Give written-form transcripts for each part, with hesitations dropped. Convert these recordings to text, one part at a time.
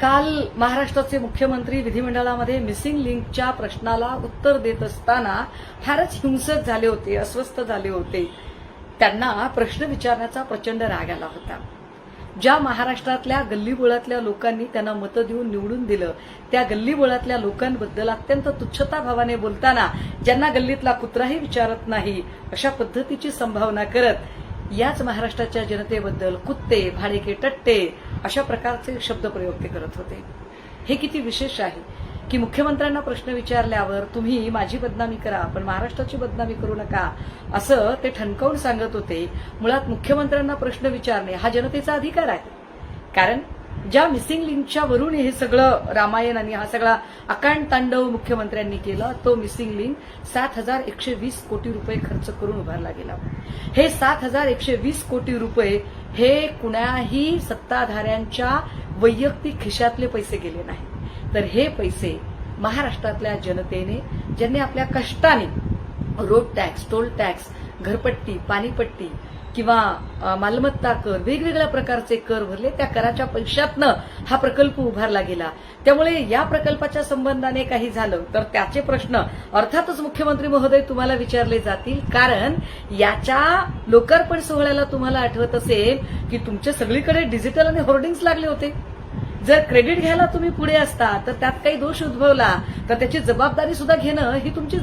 काल महाराष्ट्राचे मुख्यमंत्री विधिमंडळामध्ये मिसिंग लिंकच्या प्रश्नाला उत्तर देत असताना फारच हिंसक झाले होते, अस्वस्थ झाले होते. त्यांना प्रश्न विचारण्याचा प्रचंड राग आला होता. ज्या महाराष्ट्रातल्या गल्लीबोळातल्या लोकांनी त्यांना मतं देऊन निवडून दिलं, त्या गल्लीबोळातल्या लोकांबद्दल अत्यंत तुच्छताभावाने बोलताना, ज्यांना गल्लीतला कुत्राही विचारत नाही अशा पद्धतीची संभावना करत याच महाराष्ट्राच्या जनतेबद्दल कुत्ते, भाडेके, टट्टे अशा प्रकारचे शब्दप्रयोग ते करत होते. हे किती विशेष आहे की मुख्यमंत्र्यांना प्रश्न विचारल्यावर तुम्ही माझी बदनामी करा पण महाराष्ट्राची बदनामी करू नका असं ते ठणकावून सांगत होते. मुळात मुख्यमंत्र्यांना प्रश्न विचारणे हा जनतेचा अधिकार आहे. कारण ज्या मिसिंग लिंकच्या वरून हे सगळं रामायण आणि हा सगळा अकांड तांडव मुख्यमंत्र्यांनी केला, तो मिसिंग लिंक 7,120 कोटी रुपये खर्च करून उभारला गेला. हे 7,120 कोटी रुपये हे कुणाही सत्ताधाऱ्यांच्या वैयक्तिक खिशातले पैसे गेले नाही, तर हे पैसे महाराष्ट्रातल्या जनतेने, ज्यांनी आपल्या कष्टाने रोड टॅक्स, टोल टॅक्स, घरपट्टी, पाणीपट्टी किंवा मालमत्ता कर, वेगवेगळ्या प्रकारचे कर भरले, त्या कराच्या पैशातनं हा प्रकल्प उभारला गेला. त्यामुळे या प्रकल्पाच्या संबंधाने काही झालं तर त्याचे प्रश्न अर्थातच मुख्यमंत्री महोदय तुम्हाला विचारले जातील. कारण याच्या लोकार्पण सोहळ्याला तुम्हाला आठवत असेल की तुमचे सगळीकडे डिजिटल आणि होर्डिंग्स लागले होते. जर क्रेडिट घ्यायला तुम्ही पुढे असता तर त्यात काही दोष उद्भवला तर त्याची जबाबदारी सुद्धा घेणं ही तुमची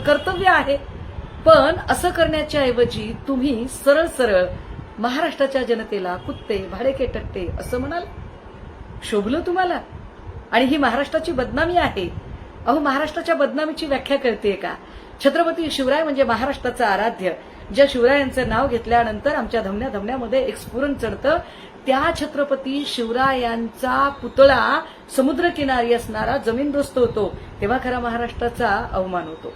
कर्तव्य आहे. पण असं करण्याच्या ऐवजी तुम्ही सरळ सरळ महाराष्ट्राच्या जनतेला कुत्ते, भाडेके, टट्टे असं म्हणाल. शोभलं तुम्हाला? आणि ही महाराष्ट्राची बदनामी आहे. अहो, महाराष्ट्राच्या बदनामीची व्याख्या कळतेय का? छत्रपती शिवराय म्हणजे महाराष्ट्राचं आराध्य. ज्या शिवरायांचं नाव घेतल्यानंतर आमच्या धमन्या धमन्यामध्ये एक स्फुरण चढतं, त्या छत्रपती शिवरायांचा पुतळा समुद्रकिनारी असणारा जमीनदोस्त होतो, तेव्हा खरा महाराष्ट्राचा अवमान होतो.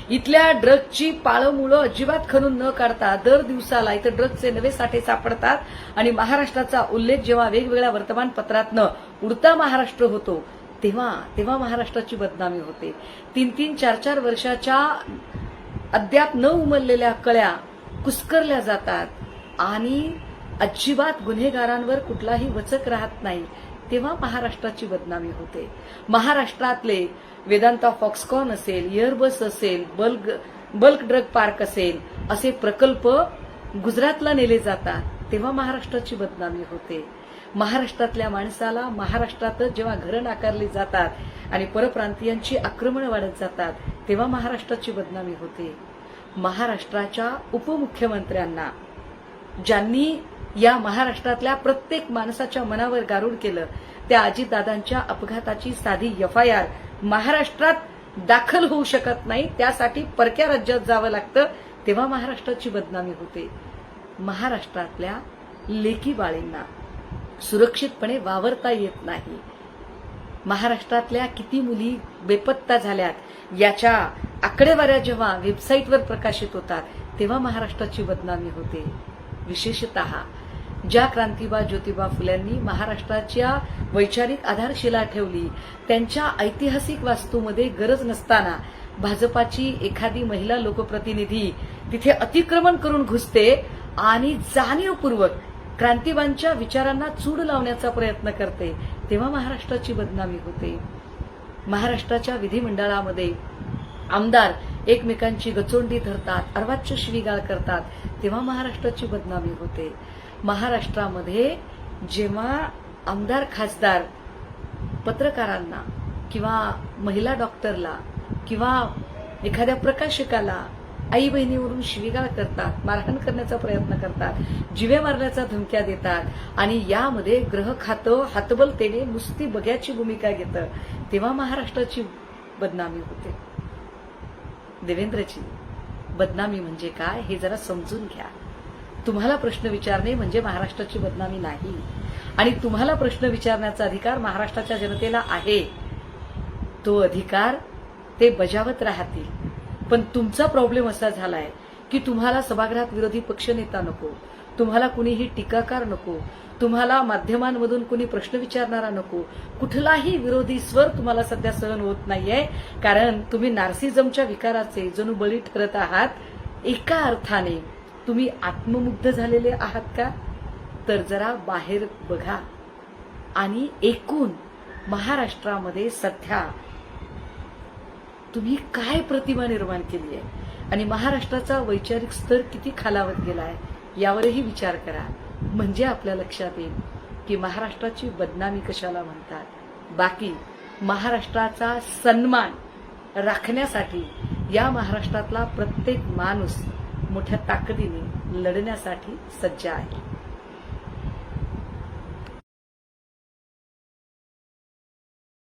इथल्या ड्रग्जची पाळंमुळं अजिबात खणून न काढता दर दिवसाला इथं ड्रग्जचे नवे साठे सापडतात आणि महाराष्ट्राचा उल्लेख जेव्हा वेगवेगळ्या वर्तमानपत्रातनं उडता महाराष्ट्र होतो तेव्हा महाराष्ट्राची बदनामी होते. 3-3, 4-4 वर्षाच्या अद्याप न उमललेल्या कळ्या कुस्करल्या जातात आणि अजिबात गुन्हेगारांवर कुठलाही वचक राहत नाही, तेव्हा महाराष्ट्राची बदनामी होते. महाराष्ट्रातले वेदांता फॉक्सकॉन असेल, एअरबस असेल, बल्क ड्रग पार्क असेल, असे प्रकल्प गुजरातला नेले जातात, तेव्हा महाराष्ट्राची बदनामी होते. महाराष्ट्रातल्या माणसाला महाराष्ट्रातच जेव्हा घरं नाकारली जातात आणि परप्रांतीयांची आक्रमणं वाढत जातात तेव्हा महाराष्ट्राची बदनामी होते. महाराष्ट्राच्या उपमुख्यमंत्र्यांना, ज्यांनी या महाराष्ट्रातल्या प्रत्येक माणसाच्या मनावर गारुड केलं, त्या अजितदादांच्या अपघाताची साधी FIR महाराष्ट्रात दाखल होऊ शकत नाही, त्यासाठी परक्या राज्यात जावं लागतं, तेव्हा महाराष्ट्राची बदनामी होते. महाराष्ट्रातल्या लेकी बाळींना सुरक्षितपणे वावरता येत नाही. महाराष्ट्रातल्या किती मुली बेपत्ता झाल्यात याच्या आकडेवाऱ्या जेव्हा वेबसाईटवर प्रकाशित होतात तेव्हा महाराष्ट्राची बदनामी होते. विशेषतः ज्या क्रांतिबा ज्योतिबा फुल्यांनी महाराष्ट्राच्या वैचारिक आधारशिला ठेवली, त्यांच्या ऐतिहासिक वास्तूमध्ये गरज नसताना भाजपाची एखादी महिला लोकप्रतिनिधी तिथे अतिक्रमण करून घुसते आणि जाणीवपूर्वक क्रांतिबांच्या विचारांना चूड लावण्याचा प्रयत्न करते, तेव्हा महाराष्ट्राची बदनामी होते. महाराष्ट्राच्या विधिमंडळामध्ये आमदार एकमेकांची गचोंडी धरतात, अर्वाच्य शिवीगाळ करतात, तेव्हा महाराष्ट्राची बदनामी होते. महाराष्ट्रामध्ये जेव्हा आमदार खासदार पत्रकारांना किंवा महिला डॉक्टरला किंवा एखाद्या प्रकाशकाला आई बहिणीवरून शिवीगाळ करतात, मारहाण करण्याचा प्रयत्न करतात, जिवे मारण्याचा धमक्या देतात आणि यामध्ये ग्रह खातं हातबलतेने नुसती बघ्याची भूमिका घेतं, तेव्हा महाराष्ट्राची बदनामी होते. देवेंद्रजी, बदनामी म्हणजे काय हे जरा समजून घ्या. तुम्हाला प्रश्न विचारणे म्हणजे महाराष्ट्राची बदनामी नाही आणि तुम्हाला प्रश्न विचारण्याचा अधिकार महाराष्ट्राच्या जनतेला आहे. तो अधिकार ते बजावत राहतील. पण तुमचा प्रॉब्लेम असा झालाय की तुम्हाला सभागृहात विरोधी पक्षनेता नको, तुम्हाला कुणीही टीकाकार नको, तुम्हाला माध्यमांमधून कुणी प्रश्न विचारणारा नको, कुठलाही विरोधी स्वर तुम्हाला सध्या सहन होत नाहीये. कारण तुम्ही नार्सिझमच्या विकाराचे जणू बळी ठरत आहात. एका अर्थाने तुम्ही आत्ममुग्ध झालेले आहात का? तर जरा बाहेर बघा. आणि एकूण महाराष्ट्रामध्ये सध्या तुम्ही काय प्रतिमा निर्माण केली आहे आणि महाराष्ट्राचा वैचारिक स्तर किती खालावत गेलाय यावरही विचार करा. म्हणजे आपल्या लक्षात येईल की महाराष्ट्राची बदनामी कशाला म्हणतात. बाकी महाराष्ट्राचा सन्मान राखण्यासाठी या महाराष्ट्रातला प्रत्येक माणूस मोठ्या ताकदीने लढण्यासाठी सज्ज आहे.